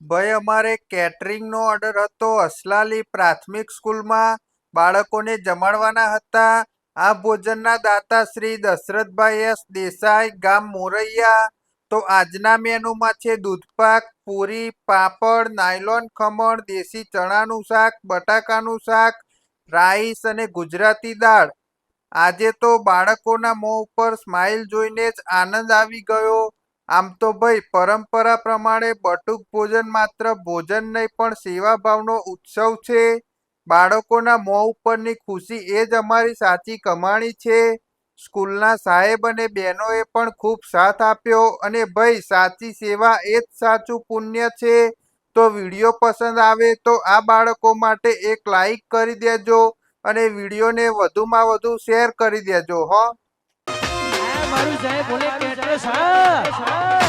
ભાઈ અમારે કેટરિંગનો ઓર્ડર હતો અસલાલી પ્રાથમિક સ્કૂલમાં બાળકોને જમાડવાના હતા. આ ભોજનના દાતા શ્રી દશરથભાઈ એસ દેસાઈ, ગામ મોરૈયા. તો આજના મેનુમાં છે દૂધપાક, પૂરી, પાપડ, નાયલોન ખમણ, દેશી ચણાનું શાક, બટાકાનું શાક, રાઈસ અને ગુજરાતી દાળ. આજે તો બાળકોના મોં ઉપર સ્માઈલ જોઈને જ આનંદ આવી ગયો. આમ તો ભાઈ પરંપરા પ્રમાણે બટુક ભોજન માત્ર ભોજન નહીં પણ સેવાભાવનો ઉત્સવ છે. બાળકોના મોં ઉપરની ખુશી એ જ અમારી સાચી કમાણી છે. સ્કૂલના સાહેબ અને બહેનોએ પણ ખૂબ સાથ આપ્યો અને ભાઈ સાચી સેવા એ જ સાચું પુણ્ય છે. તો વિડીયો પસંદ આવે તો આ બાળકો માટે એક લાઈક કરી દેજો અને વિડીયોને વધુમાં વધુ શેર કરી દેજો હો. મારું સાહેબ બોલે કેટરેસ હા